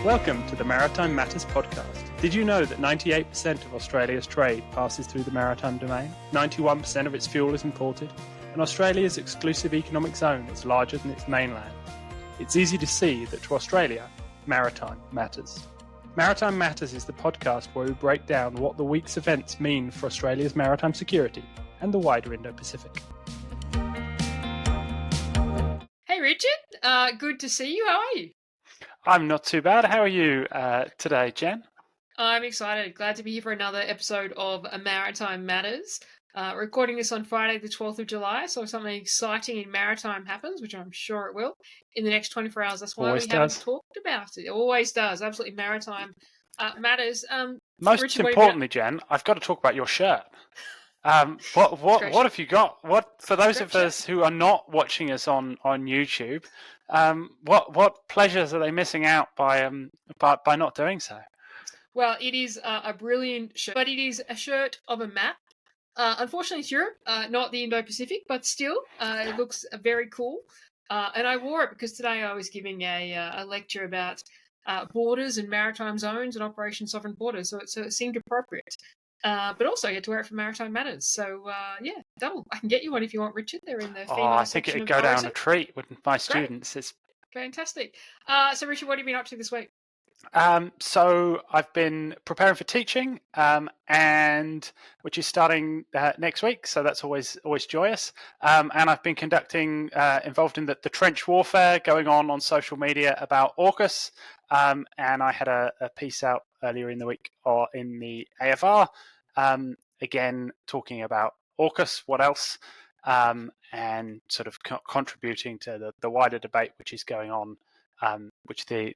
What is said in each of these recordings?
Welcome to the Maritime Matters podcast. Did you know that 98% of Australia's trade passes through the maritime domain? 91% of its fuel is imported, and Australia's exclusive economic zone is larger than its mainland. It's easy to see that to Australia, maritime matters. Maritime Matters is the podcast where we break down what the week's events mean for Australia's maritime security and the wider Indo-Pacific. Hey Richard, good to see you. How are you? I'm not too bad. How are you today, Jen? I'm excited. Glad to be here for another episode of Maritime Matters. Recording this on Friday, the 12th of July, so if something exciting in maritime happens, which I'm sure it will, in the next 24 hours, that's why we haven't talked about it. It always does. Absolutely maritime matters. Most Richard, importantly, Jen, I've got to talk about your shirt. What have you got? What for those of us who are not watching us on YouTube? What pleasures are they missing out by not doing so? Well, it is a brilliant shirt, but it is a shirt of a map. Unfortunately, it's Europe, not the Indo-Pacific, but still, it looks very cool. And I wore it because today I was giving a lecture about borders and maritime zones and Operation Sovereign Borders, so it seemed appropriate. But also, you had to wear it for Maritime Matters. So, double. I can get you one if you want, Richard. They're in the female section. I think it'd go down a treat with my students. It's fantastic. So, Richard, what have you been up to this week? So I've been preparing for teaching, and which is starting next week. So that's always joyous. And I've been involved in the trench warfare going on social media about AUKUS. And I had a piece out earlier in the week or in the AFR, again talking about AUKUS. What else? And sort of contributing to the wider debate which is going on. Which the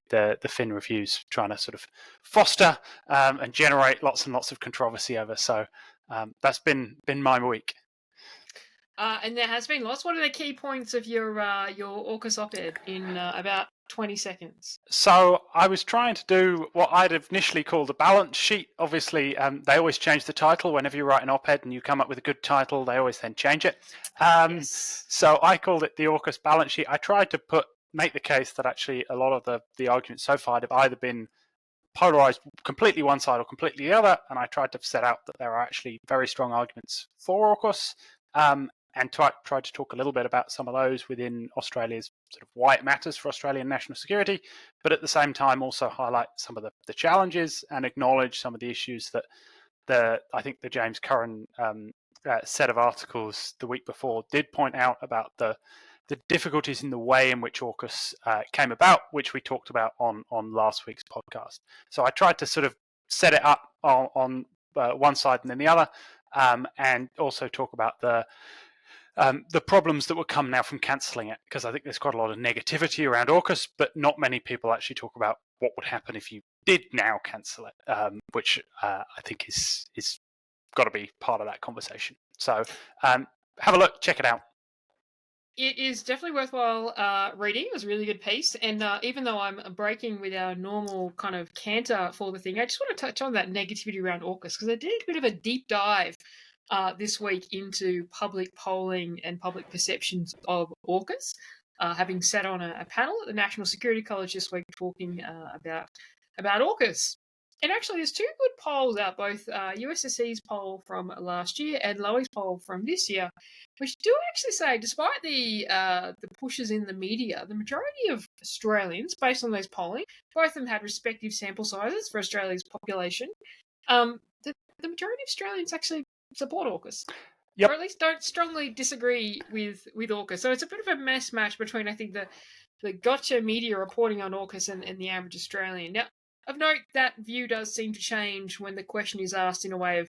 Fin Review's trying to sort of foster and generate lots and lots of controversy over. So that's been my week. And there has been lots. What are the key points of your AUKUS op-ed in about 20 seconds? So I was trying to do what I'd initially called a balance sheet. Obviously, they always change the title. Whenever you write an op-ed and you come up with a good title, they always then change it. Yes. So I called it the AUKUS balance sheet. I tried to make the case that actually a lot of the arguments so far have either been polarized completely one side or completely the other, and I tried to set out that there are actually very strong arguments for AUKUS, and tried to talk a little bit about some of those within Australia's sort of why it matters for Australian national security, but at the same time also highlight some of the challenges and acknowledge some of the issues that I think the James Curran set of articles the week before did point out about the difficulties in the way in which AUKUS came about, which we talked about on last week's podcast. So I tried to sort of set it up on one side and then the other, and also talk about the problems that would come now from cancelling it, because I think there's quite a lot of negativity around AUKUS, but not many people actually talk about what would happen if you did now cancel it, which I think is got to be part of that conversation. So have a look, check it out. It is definitely worthwhile reading. It was a really good piece. And even though I'm breaking with our normal kind of canter for the thing, I just want to touch on that negativity around AUKUS, because I did a bit of a deep dive this week into public polling and public perceptions of AUKUS, having sat on a panel at the National Security College this week talking about AUKUS. And actually, there's two good polls out, both USSC's poll from last year and Lowy's poll from this year, which do actually say, despite the pushes in the media, the majority of Australians, based on those polling, both of them had respective sample sizes for Australia's population. The majority of Australians actually support AUKUS. Yep. Or at least don't strongly disagree with AUKUS. So it's a bit of a mismatch between, I think, the gotcha media reporting on AUKUS and the average Australian. Now, of note, that view does seem to change when the question is asked in a way of,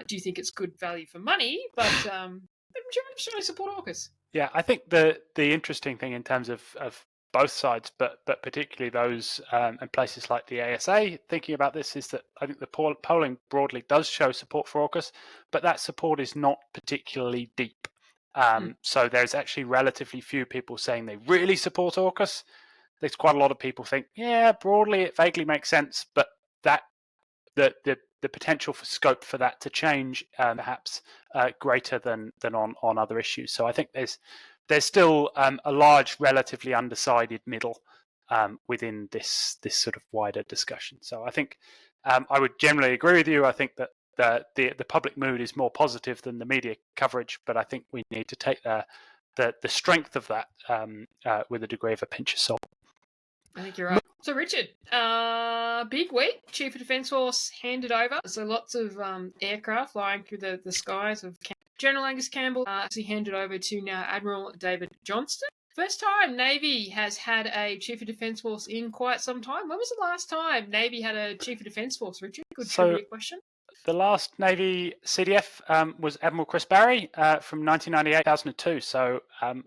do you think it's good value for money? But the majority of Australians support AUKUS. Yeah, I think the interesting thing in terms of both sides, but particularly those and places like the ASA thinking about this, is that I think the polling broadly does show support for AUKUS, but that support is not particularly deep. So there's actually relatively few people saying they really support AUKUS. There's quite a lot of people think, yeah, broadly it vaguely makes sense, but that the potential for scope for that to change perhaps greater than on other issues. So I think there's still a large, relatively undecided middle within this sort of wider discussion. So I think I would generally agree with you. I think that the public mood is more positive than the media coverage, but I think we need to take the strength of that with a degree of a pinch of salt. I think you're right. So, Richard, big week. Chief of Defence Force handed over. So, lots of aircraft flying through the skies of General Angus Campbell. Actually handed over to now Admiral David Johnston. First time Navy has had a Chief of Defence Force in quite some time. When was the last time Navy had a Chief of Defence Force, Richard? Good trivia question. The last Navy CDF was Admiral Chris Barry from 1998-2002. So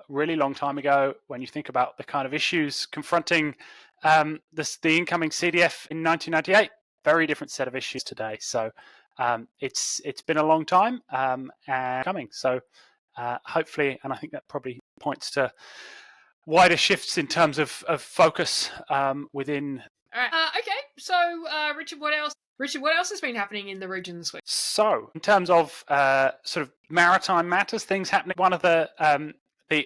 really long time ago when you think about the kind of issues confronting the incoming CDF in 1998. Very different set of issues today. So it's been a long time and coming. So hopefully, and I think that probably points to wider shifts in terms of focus within. All right. Okay. So, Richard, what else? Richard, what else has been happening in the region this week? So, in terms of sort of maritime matters, things happening. One of the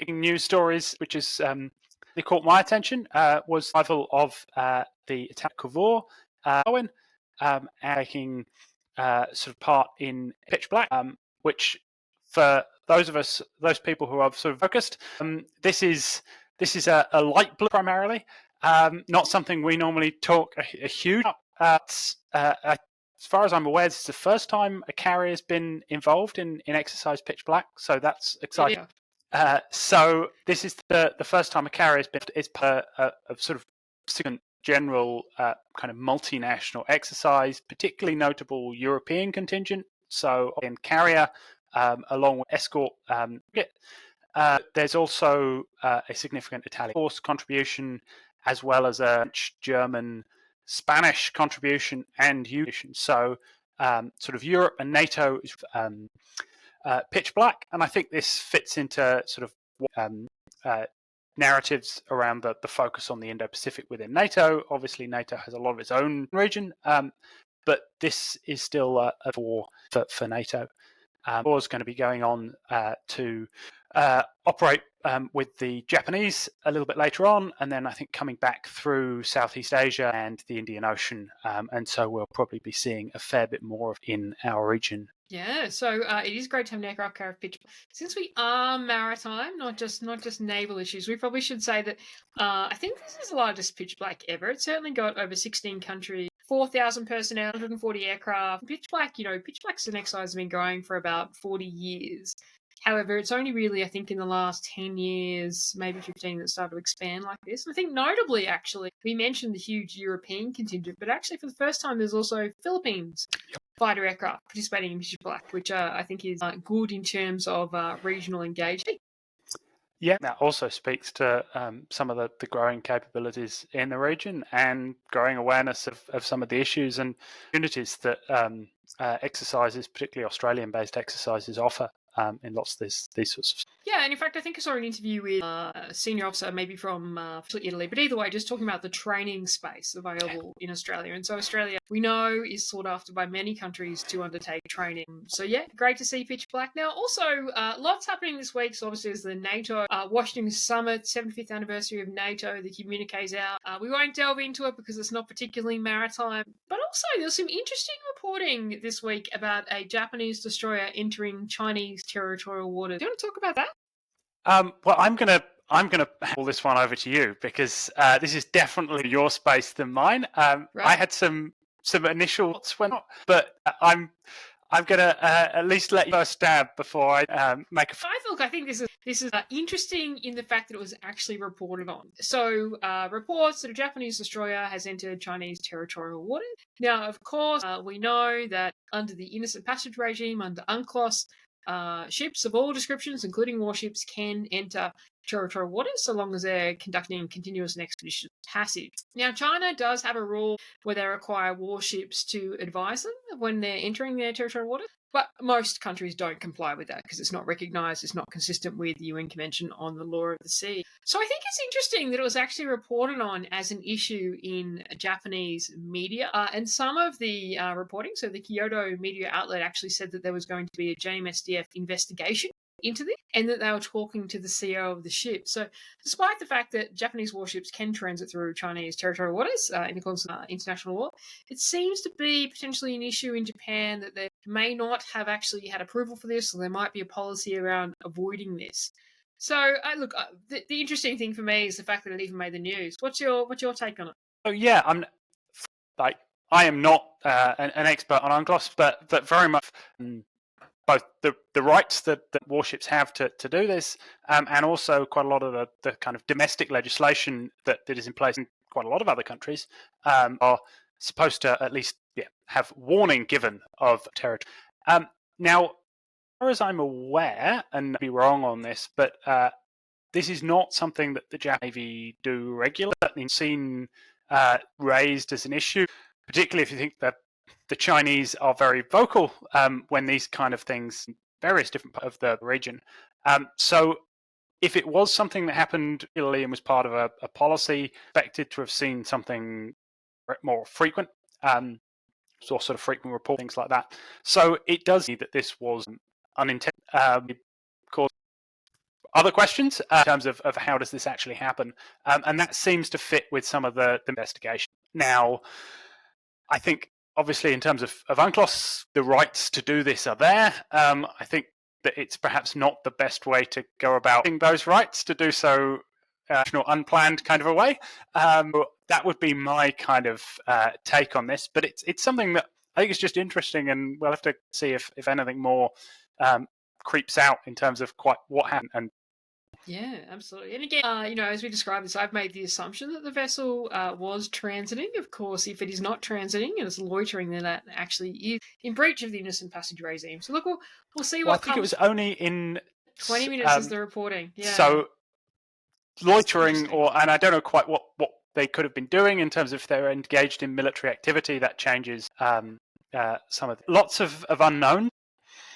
news stories, which is that caught my attention, was the arrival of the attack Cavour, Owen, and taking sort of part in Pitch Black, which for those people who are sort of focused, this is a light blue primarily, not something we normally talk a huge about. As far as I'm aware, this is the first time a carrier has been involved in exercise Pitch Black, so that's exciting. So this is the first time a carrier has been. It's a sort of significant general kind of multinational exercise, particularly notable European contingent. So in carrier, along with escort, there's also a significant Italian force contribution, as well as a German, Spanish contribution and UK. So sort of Europe and NATO is Pitch Black, and I think this fits into sort of narratives around the focus on the Indo-Pacific within NATO. Obviously, NATO has a lot of its own region, but this is still a war for NATO. War is going to be going on to operate with the Japanese a little bit later on, and then I think coming back through Southeast Asia and the Indian Ocean, and so we'll probably be seeing a fair bit more in our region. Yeah, so it is great to have an aircraft carrier Pitch Black. Since we are maritime, not just naval issues, we probably should say that I think this is the largest Pitch Black ever. It's certainly got over 16 countries, 4,000 personnel, 140 aircraft. Pitch Black, Pitch Black's an exercise has been going for about 40 years. However, it's only really, I think, in the last 10 years, maybe 15, that started to expand like this. And I think notably, actually, we mentioned the huge European contingent, but actually for the first time, there's also Philippines fighter aircraft participating in Pitch Black, which I think is good in terms of regional engagement. Yeah, that also speaks to some of the growing capabilities in the region and growing awareness of some of the issues and opportunities that exercises, particularly Australian-based exercises, offer in lots of these sorts of. Yeah, and in fact, I think I saw an interview with a senior officer, maybe from Italy, but either way, just talking about the training space available in Australia. And so Australia, we know, is sought after by many countries to undertake training. So yeah, great to see Pitch Black. Now, also, lots happening this week. So obviously, there's the NATO Washington Summit, 75th anniversary of NATO, the communique's out. We won't delve into it because it's not particularly maritime. But also, there's some interesting reporting this week about a Japanese destroyer entering Chinese territorial waters. Do you want to talk about that? Well, I'm gonna pull this one over to you because this is definitely your space than mine. Right. I had some initial thoughts but I'm gonna at least let you first stab before I make a. I think this is interesting in the fact that it was actually reported on. So reports that a Japanese destroyer has entered Chinese territorial waters. Now, of course, we know that under the innocent passage regime, under UNCLOS, ships of all descriptions, including warships, can enter territorial waters so long as they're conducting continuous and expeditious passage. Now, China does have a rule where they require warships to advise them when they're entering their territorial waters, but most countries don't comply with that because it's not recognised, it's not consistent with the UN Convention on the Law of the Sea. So I think it's interesting that it was actually reported on as an issue in Japanese media, and some of the reporting, so the Kyoto media outlet actually said that there was going to be a JMSDF investigation into this, and that they were talking to the CEO of the ship. So, despite the fact that Japanese warships can transit through Chinese territorial waters in accordance with international law, it seems to be potentially an issue in Japan that they may not have actually had approval for this, or there might be a policy around avoiding this. So, look, the interesting thing for me is the fact that it even made the news. What's your take on it? Oh yeah, I am not an expert on UNCLOS, but very much both the rights that warships have to do this, and also quite a lot of the kind of domestic legislation that is in place in quite a lot of other countries are supposed to at least have warning given of territory. Now, as far as I'm aware, and I'll be wrong on this, but this is not something that the Japanese Navy do regularly. It's seen raised as an issue, particularly if you think that the Chinese are very vocal when these kind of things, various different parts of the region. So if it was something that happened regularly and was part of a policy, expected to have seen something more frequent, sort of frequent report, things like that. So it does mean that this was unintended. Cause other questions in terms of how does this actually happen, and that seems to fit with some of the investigation. Now, I think obviously in terms of UNCLOS, the rights to do this are there. I think that it's perhaps not the best way to go about those rights to do so unplanned kind of a way. That would be my kind of take on this, but it's something that I think is just interesting, and we'll have to see if anything more creeps out in terms of quite what happened. And yeah, absolutely. And again, as we described this, I've made the assumption that the vessel was transiting. Of course, if it is not transiting and it's loitering, then that actually is in breach of the innocent passage regime. So look, we'll see what I think it was only in 20 minutes is the reporting. Yeah. So loitering, and I don't know quite what they could have been doing in terms of if they were engaged in military activity. That changes some of lots of unknowns.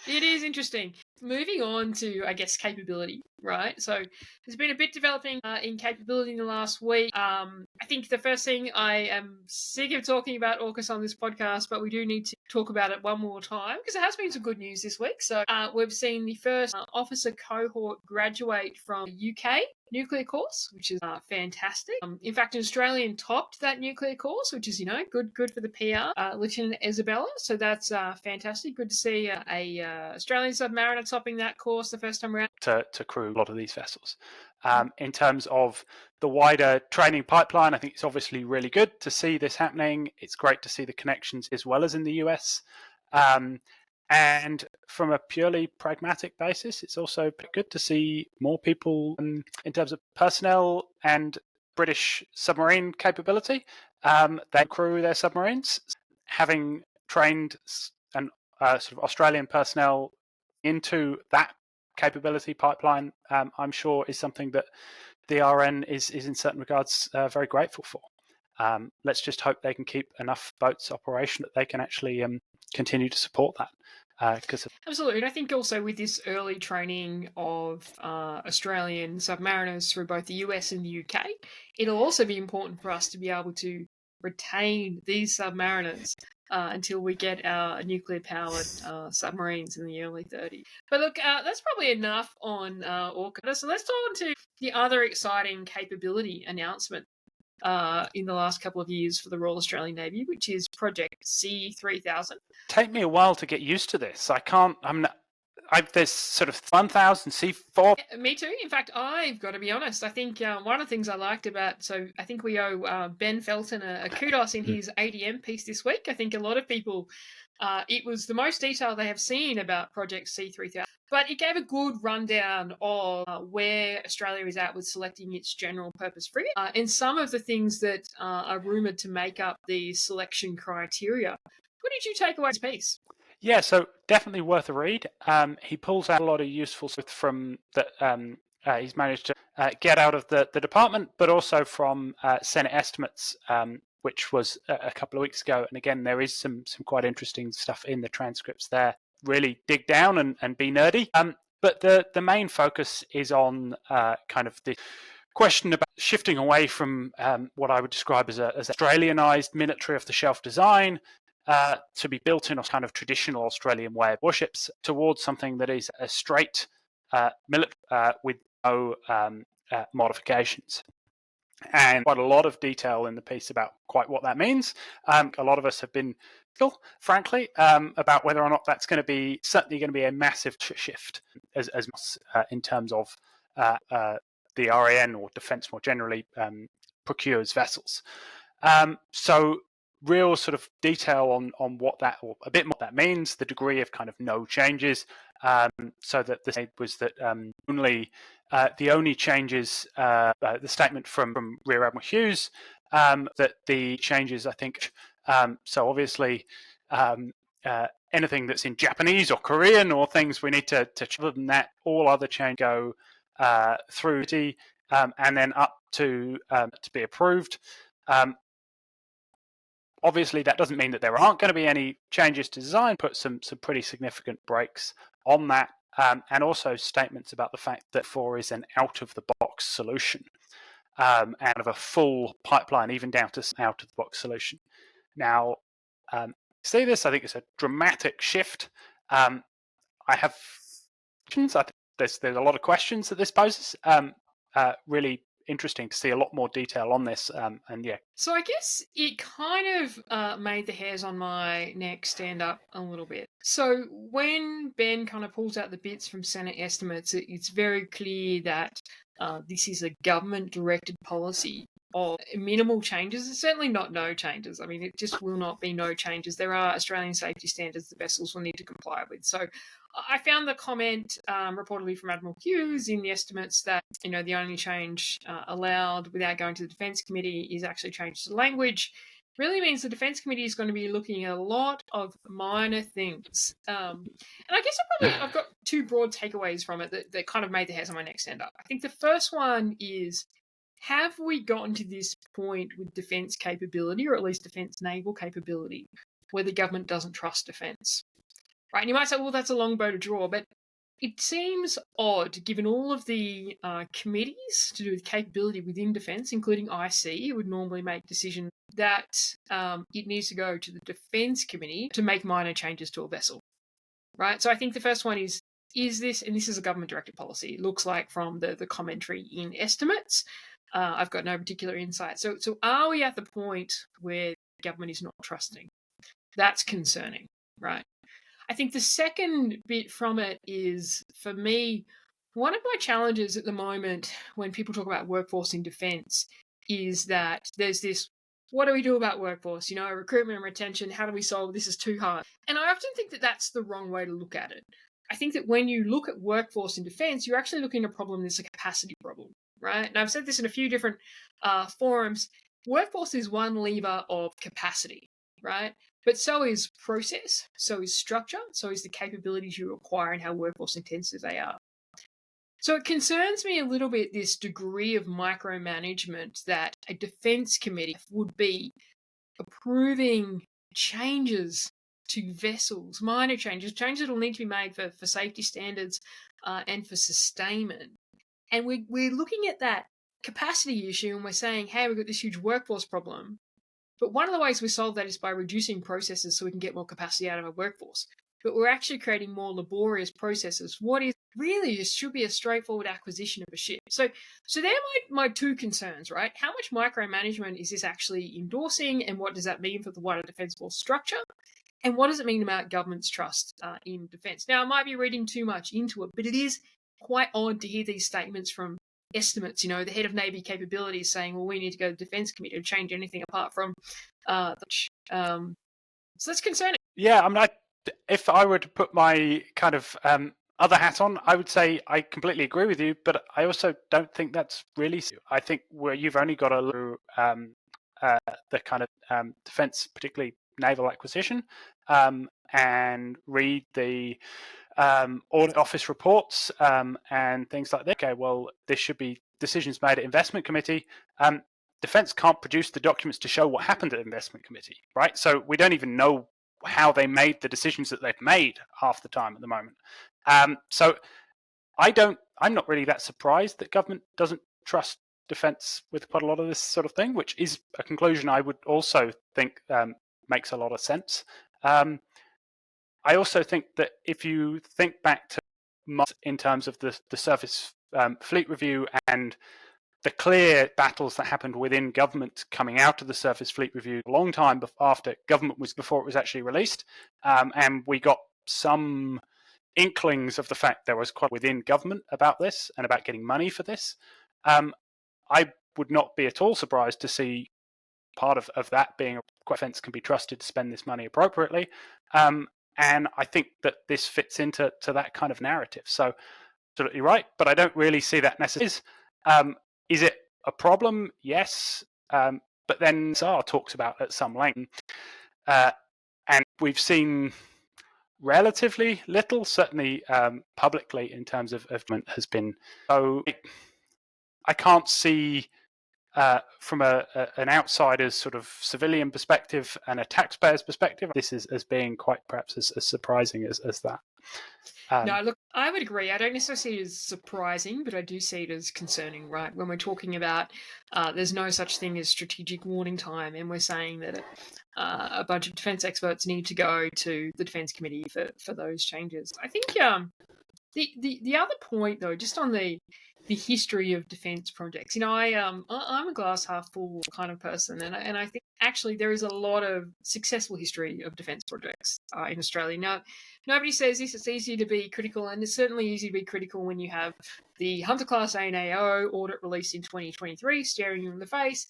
It is interesting. Moving on to, I guess, capability, right? So there's been a bit developing in capability in the last week. I think the first thing, I am sick of talking about AUKUS on this podcast, but we do need to talk about it one more time because there has been some good news this week. So we've seen the first officer cohort graduate from the UK nuclear course, which is fantastic. In fact, an Australian topped that nuclear course, which is, good for the PR, Lieutenant Isabella. So that's fantastic. Good to see a Australian submariner topping that course the first time around. To crew a lot of these vessels. In terms of the wider training pipeline, I think it's obviously really good to see this happening. It's great to see the connections as well as in the US. And from a purely pragmatic basis, it's also good to see more people in terms of personnel and British submarine capability. They crew their submarines. Having trained and sort of Australian personnel into that capability pipeline, I'm sure is something that the RN is in certain regards very grateful for. Let's just hope they can keep enough boats operational that they can actually continue to support that. Absolutely. And I think also with this early training of Australian submariners through both the US and the UK, it'll also be important for us to be able to retain these submariners until we get our nuclear-powered submarines in the early 30s. But look, that's probably enough on AUKUS. So let's talk on to the other exciting capability announcement in the last couple of years for the Royal Australian Navy, which is Project C3000. Take me a while to get used to this. There's sort of 1000 C4. Yeah, me too. In fact, I've got to be honest. I think one of the things I liked I think we owe Ben Felton a kudos in his ADM piece this week. I think a lot of people, it was the most detail they have seen about Project C3000. But it gave a good rundown of where Australia is at with selecting its general purpose frigate and some of the things that are rumoured to make up the selection criteria. What did you take away from this piece? Yeah, so definitely worth a read. He pulls out a lot of useful stuff from that he's managed to get out of the department, but also from Senate estimates, which was a couple of weeks ago. And again, there is some quite interesting stuff in the transcripts there. Really dig down and be nerdy. But the main focus is on kind of the question about shifting away from what I would describe as Australianized military off-the-shelf design to be built in a kind of traditional Australian way of warships towards something that is a straight with no modifications. And quite a lot of detail in the piece about quite what that means. A lot of us have been, frankly, about whether or not that's going to be certainly going to be a massive shift as in terms of the RAN or defence more generally procures vessels. So real sort of detail on what that, or a bit more what that means, the degree of kind of no changes. So that the was that the only changes, the statement from Rear Admiral Hughes, that the changes, I think, so obviously anything that's in Japanese or Korean or things we need to other than that, all other changes go through and then up to be approved. Obviously, that doesn't mean that there aren't going to be any changes to design, put some pretty significant brakes on that, and also statements about the fact that 4 is an out-of-the-box solution, and of a full pipeline, even down to out-of-the-box solution. Now, see this, I think it's a dramatic shift. I have questions. I think there's a lot of questions that this poses. Really interesting to see a lot more detail on this, and yeah. So I guess it kind of made the hairs on my neck stand up a little bit. So when Ben kind of pulls out the bits from Senate estimates, it's very clear that this is a government-directed policy of minimal changes. It's certainly not no changes. I mean, it just will not be no changes. There are Australian safety standards the vessels will need to comply with. So I found the comment reportedly from Admiral Hughes in the estimates that, the only change allowed without going to the Defence Committee is actually change to language. Really means the Defence Committee is going to be looking at a lot of minor things. And I guess I've got two broad takeaways from it that kind of made the hairs on my neck stand up. I think the first one is, have we gotten to this point with defence capability, or at least defence naval capability, where the government doesn't trust defence? Right, and you might say, well, that's a long bow to draw, but it seems odd, given all of the committees to do with capability within defence, including IC, who would normally make decisions, that it needs to go to the Defence Committee to make minor changes to a vessel. Right, so I think the first one is this, and this is a government-directed policy, it looks like from the commentary in estimates. I've got no particular insight. So are we at the point where the government is not trusting? That's concerning, right? I think the second bit from it is, for me, one of my challenges at the moment when people talk about workforce in defence is that there's this, what do we do about workforce? Recruitment and retention, how do we solve this? Is too hard. And I often think that that's the wrong way to look at it. I think that when you look at workforce in defence, you're actually looking at a problem that's a capacity problem, right? And I've said this in a few different forums. Workforce is one lever of capacity, right? But so is process, so is structure, so is the capabilities you require and how workforce intensive they are. So it concerns me a little bit, this degree of micromanagement that a defence committee would be approving changes to vessels, minor changes that will need to be made for safety standards and for sustainment. And we're looking at that capacity issue and we're saying, hey, we've got this huge workforce problem. But one of the ways we solve that is by reducing processes so we can get more capacity out of our workforce. But we're actually creating more laborious processes. What is really should be a straightforward acquisition of a ship. So they're my two concerns, right? How much micromanagement is this actually endorsing, and what does that mean for the wider Defence Force structure? And what does it mean about government's trust in defence? Now, I might be reading too much into it, but it is quite odd to hear these statements from estimates, the head of Navy capabilities saying, well, we need to go to the Defence Committee to change anything apart from so that's concerning. Yeah, I mean, if I were to put my kind of other hat on, I would say I completely agree with you, but I also don't think that's really. I think where you've only got to look at the kind of defence, particularly naval acquisition, and read the audit office reports and things like that. Okay, well, this should be decisions made at investment committee. Defence can't produce the documents to show what happened at investment committee, right? So we don't even know how they made the decisions that they've made half the time at the moment. So I'm not really that surprised that government doesn't trust defence with quite a lot of this sort of thing, which is a conclusion I would also think makes a lot of sense. I also think that if you think back to in terms of the surface fleet review and the clear battles that happened within government coming out of the surface fleet review a long time after government was before it was actually released, and we got some inklings of the fact there was quite within government about this and about getting money for this. I would not be at all surprised to see part of that being defence can be trusted to spend this money appropriately. And I think that this fits into that kind of narrative. So absolutely right, but I don't really see that necessarily. Is it a problem? Yes. But then SAR talks about at some length. And we've seen relatively little, certainly publicly, in terms of government has been. So I can't see from an outsider's sort of civilian perspective and a taxpayer's perspective, this is as being quite perhaps as surprising as that. No, look, I would agree. I don't necessarily see it as surprising, but I do see it as concerning, right? When we're talking about there's no such thing as strategic warning time, and we're saying that a bunch of defence experts need to go to the Defence Committee for those changes. I think the other point, though, just on the history of defence projects, I'm a glass half full kind of person, and I think actually there is a lot of successful history of defence projects in Australia. Now, nobody says this. It's easy to be critical, and it's certainly easy to be critical when you have the Hunter-class ANAO audit released in 2023 staring you in the face,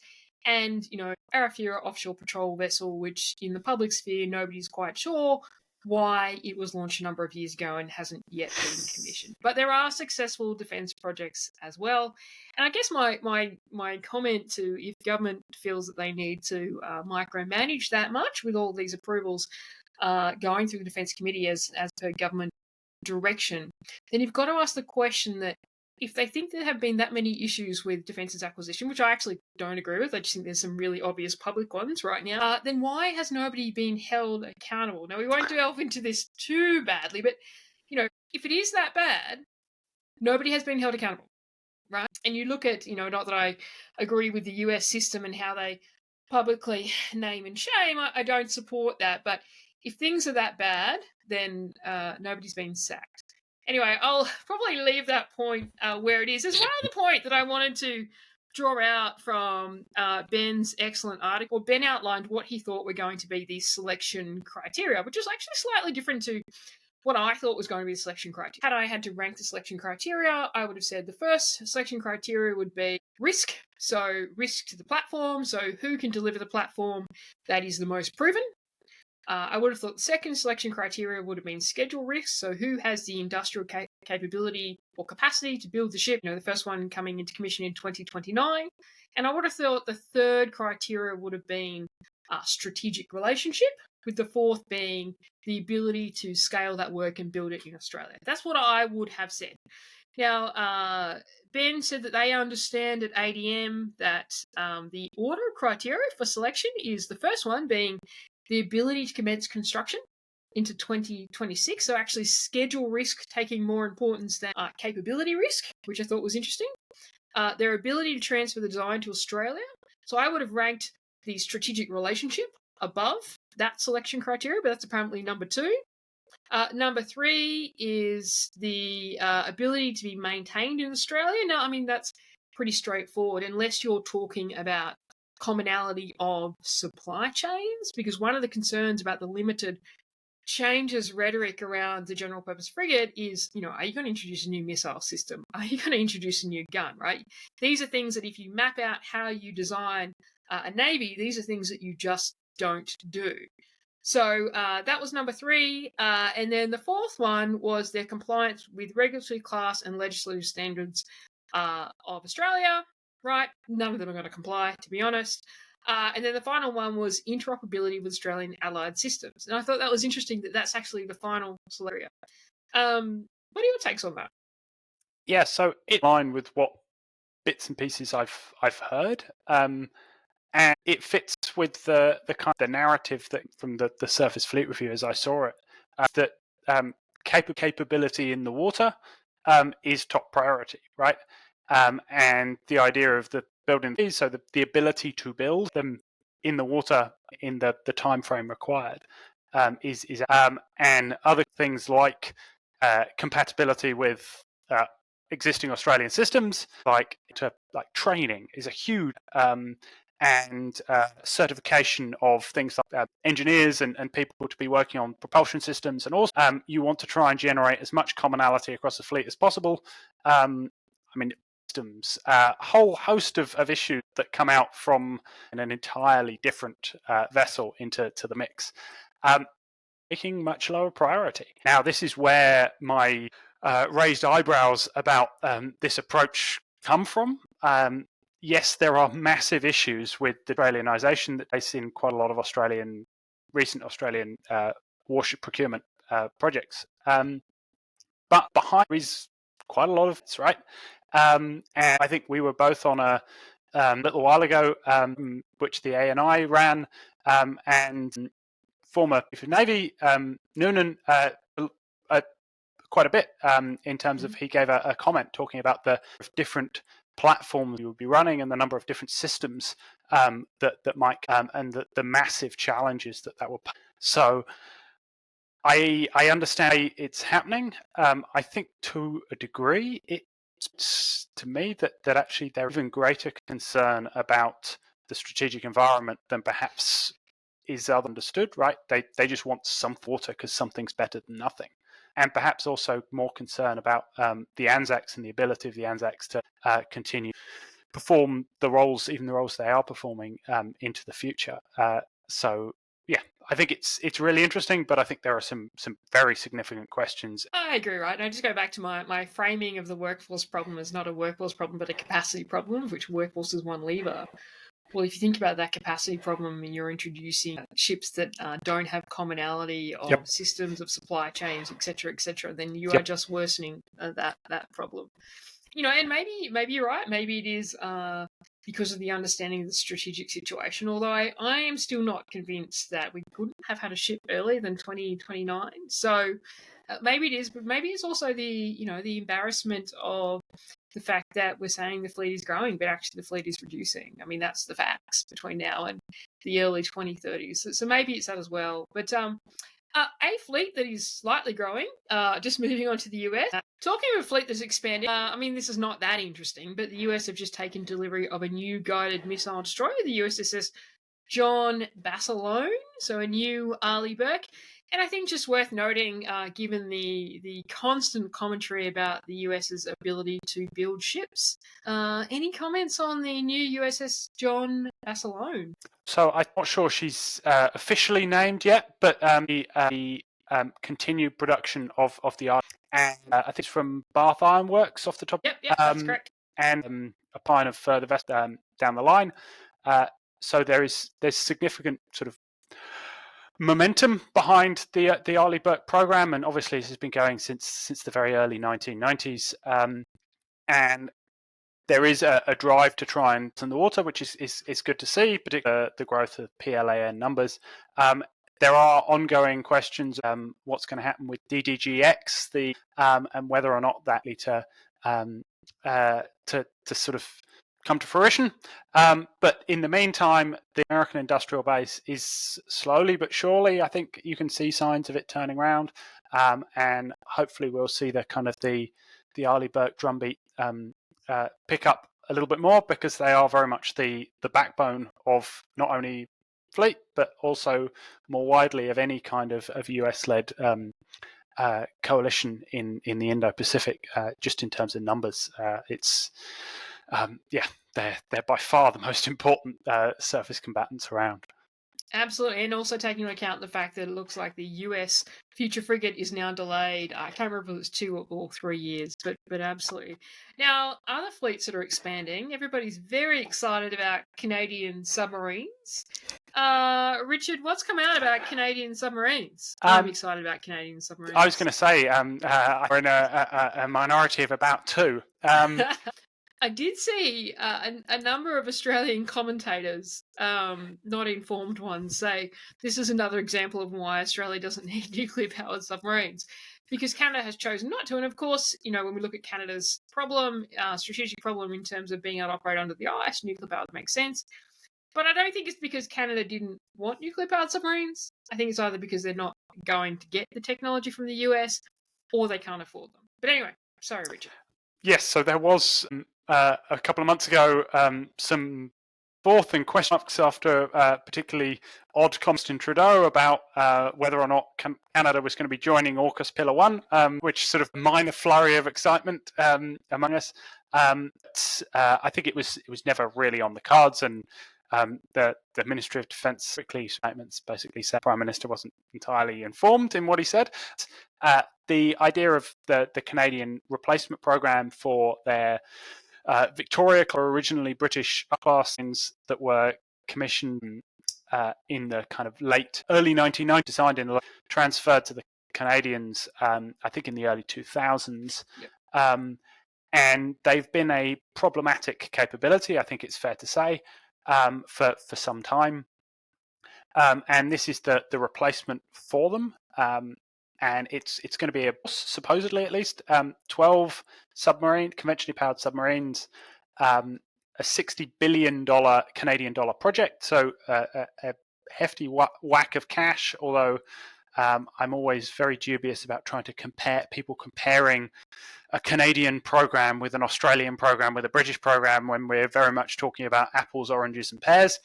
and, Arafura offshore patrol vessel, which in the public sphere nobody's quite sure why it was launched a number of years ago and hasn't yet been commissioned. But there are successful defence projects as well. And I guess my comment to if government feels that they need to micromanage that much with all these approvals going through the Defence Committee as per government direction, then you've got to ask the question that if they think there have been that many issues with Defence's acquisition, which I actually don't agree with, I just think there's some really obvious public ones right now, then why has nobody been held accountable? Now, we won't delve into this too badly, but, if it is that bad, nobody has been held accountable, right? And you look at, not that I agree with the US system and how they publicly name and shame, I don't support that, but if things are that bad, then nobody's been sacked. Anyway, I'll probably leave that point where it is. There's one other point that I wanted to draw out from Ben's excellent article. Ben outlined what he thought were going to be the selection criteria, which is actually slightly different to what I thought was going to be the selection criteria. Had I had to rank the selection criteria, I would have said the first selection criteria would be risk. So risk to the platform. So who can deliver the platform that is the most proven? I would have thought the second selection criteria would have been schedule risk. So who has the industrial capability or capacity to build the ship? The first one coming into commission in 2029. And I would have thought the third criteria would have been strategic relationship, with the fourth being the ability to scale that work and build it in Australia. That's what I would have said. Now, Ben said that they understand at ADM that the order criteria for selection is the first one being the ability to commence construction into 2026. So actually schedule risk taking more importance than capability risk, which I thought was interesting. Their ability to transfer the design to Australia. So I would have ranked the strategic relationship above that selection criteria, but that's apparently number 2. Number 3 is the ability to be maintained in Australia. Now, that's pretty straightforward, unless you're talking about commonality of supply chains, because one of the concerns about the limited changes rhetoric around the general purpose frigate is, are you going to introduce a new missile system? Are you going to introduce a new gun, right? These are things that if you map out how you design a navy, these are things that you just don't do. So that was number 3. And then the fourth one was their compliance with regulatory class and legislative standards of Australia. Right, none of them are going to comply, to be honest. And then the final one was interoperability with Australian allied systems. And I thought that was interesting that that's actually the final scenario. What are your takes on that? Yeah, so in line with what bits and pieces I've heard, and it fits with the kind of the narrative that from the surface fleet review as I saw it, that capability in the water is top priority, right? And the idea of the building these, so the ability to build them in the water in the time frame required is and other things like compatibility with existing Australian systems, like training is a huge and certification of things like engineers and people to be working on propulsion systems, and also you want to try and generate as much commonality across the fleet as possible. Systems, a whole host of issues that come out from an entirely different vessel into the mix, making much lower priority. Now, this is where my raised eyebrows about this approach come from. Yes, there are massive issues with the Australianisation that they see in quite a lot of recent Australian warship procurement projects. But behind is quite a lot of this, right? And I think we were both on a little while ago, which the ANI ran, and former Chief of Navy, Noonan, quite a bit in terms of, he gave a comment talking about the different platforms you would be running and the number of different systems that might and the massive challenges that will. So I understand it's happening. I think to a degree, it's to me that actually there's even greater concern about the strategic environment than perhaps is understood, right? They just want some water because something's better than nothing. And perhaps also more concern about the Anzacs and the ability of the Anzacs to continue perform the roles, even the roles they are performing into the future. So yeah, I think it's really interesting, but I think there are some very significant questions. I agree, right? And I just go back to my framing of the workforce problem as not a workforce problem, but a capacity problem, of which workforce is one lever. Well, if you think about that capacity problem and you're introducing ships that don't have commonality of systems, of supply chains, etc., then you are just worsening that problem. And maybe you're right. Maybe it is because of the understanding of the strategic situation. Although I am still not convinced that we couldn't have had a ship earlier than 2029. So maybe it is, but maybe it's also the embarrassment of the fact that we're saying the fleet is growing, but actually the fleet is reducing. I mean, that's the facts between now and the early 2030s. So maybe it's that as well. But a fleet that is slightly growing, just moving on to the US. Talking of a fleet that's expanding, I mean, this is not that interesting, but the US have just taken delivery of a new guided missile destroyer, the USS John Basilone, so a new Arleigh Burke. And I think just worth noting, given the constant commentary about the US's ability to build ships, any comments on the new USS John Basilone? So I'm not sure she's officially named yet, but the continued production of the Arleigh, and I think it's from Bath Iron Works off the top. Yep, that's correct. And a pine of further down the line. So there's significant sort of momentum behind the Arleigh Burke program, and obviously this has been going since the very early 1990s. And there is a drive to try and in the water, which is good to see, particularly the growth of PLAN numbers. There are ongoing questions what's going to happen with DDGX, and whether or not that lead to sort of come to fruition. But in the meantime, the American industrial base is slowly but surely, I think you can see signs of it turning around, and hopefully we'll see the kind of the Arleigh Burke drumbeat pick up a little bit more, because they are very much the backbone of not only fleet but also more widely of any kind of US-led coalition in the Indo-Pacific. Just in terms of numbers, it's they're by far the most important surface combatants around. Absolutely, and also taking into account the fact that it looks like the US future frigate is now delayed. I can't remember if it was 2 or 3 years, but absolutely. Now, other fleets that are expanding, everybody's very excited about Canadian submarines. Richard, what's come out about Canadian submarines? I'm excited about Canadian submarines. I was going to say, we're in a minority of about 2. I did see a number of Australian commentators, not informed ones, say this is another example of why Australia doesn't need nuclear-powered submarines, because Canada has chosen not to. And of course, when we look at Canada's problem, strategic problem in terms of being able to operate under the ice, nuclear-powered makes sense. But I don't think it's because Canada didn't want nuclear-powered submarines. I think it's either because they're not going to get the technology from the US, or they can't afford them. But anyway, sorry, Richard. Yes, so there was a couple of months ago some forth in question marks after particularly odd comments in Trudeau about whether or not Canada was going to be joining AUKUS Pillar 1, which sort of minor flurry of excitement among us. I think it was never really on the cards, and the Ministry of Defence quickly statements basically said the Prime Minister wasn't entirely informed in what he said. The idea of the Canadian replacement program for their Victoria, or originally British class things that were commissioned in the kind of early 1990s, designed and transferred to the Canadians, I think in the early 2000s. Yep. And they've been a problematic capability, I think it's fair to say, for some time. And this is the replacement for them. And it's going to be supposedly at least 12 conventionally powered submarines, a $60 billion Canadian dollar project. So a hefty whack of cash, although I'm always very dubious about trying to comparing a Canadian program with an Australian program with a British program when we're very much talking about apples, oranges and pears.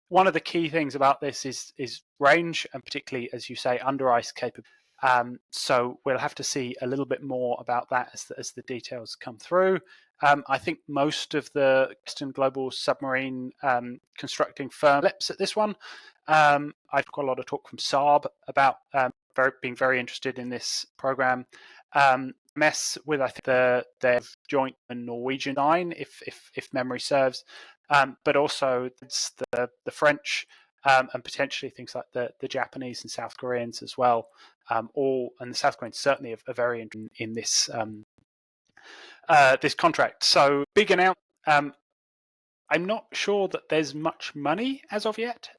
One of the key things about this is range, and particularly, as you say, under ice capability. So we'll have to see a little bit more about that as the details come through. I think most of the Western global submarine constructing firm lips at this one. I've got a lot of talk from Saab about being very interested in this program. Mess with, I think, their joint and Norwegian line, if memory serves. But also it's the French and potentially things like the Japanese and South Koreans as well. And the South Koreans certainly are very interested in this this contract. So big announcement. I'm not sure that there's much money as of yet.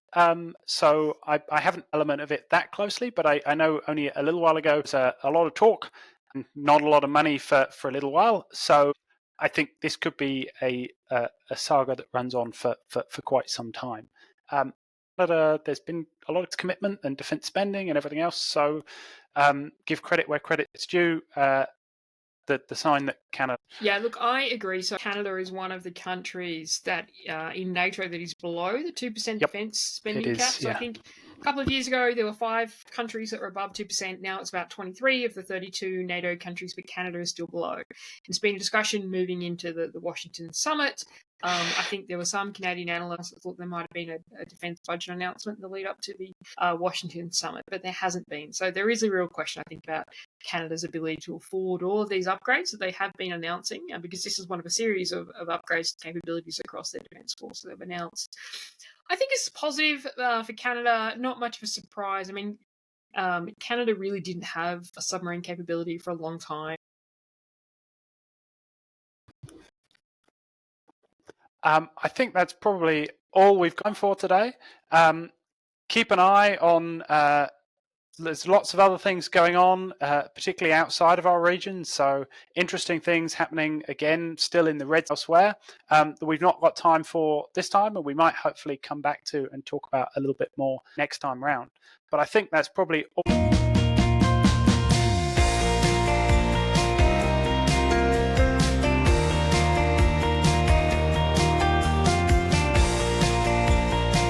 So I haven't element of it that closely, but I know only a little while ago there was a lot of talk and not a lot of money for a little while. So I think this could be a saga that runs on for quite some time. But there's been a lot of commitment and defence spending and everything else. So give credit where credit's due. The sign that Canada. Yeah, look, I agree. So Canada is one of the countries that in NATO that is below the 2% defence spending cap. So I think a couple of years ago there were 5 countries that were above 2%. Now it's about 23 of the 32 NATO countries, but Canada is still below. It's been a discussion moving into the Washington summit. I think there were some Canadian analysts that thought there might have been a defence budget announcement in the lead up to the Washington summit, but there hasn't been. So there is a real question, I think, about Canada's ability to afford all of these upgrades that they have been announcing, because this is one of a series of upgrades to capabilities across their defence force that they've announced. I think it's positive for Canada, not much of a surprise. I mean, Canada really didn't have a submarine capability for a long time. I think that's probably all we've gone for today. Keep an eye on, there's lots of other things going on, particularly outside of our region. So interesting things happening again, still in the red elsewhere, that we've not got time for this time, and we might hopefully come back to and talk about a little bit more next time round. But I think that's probably all.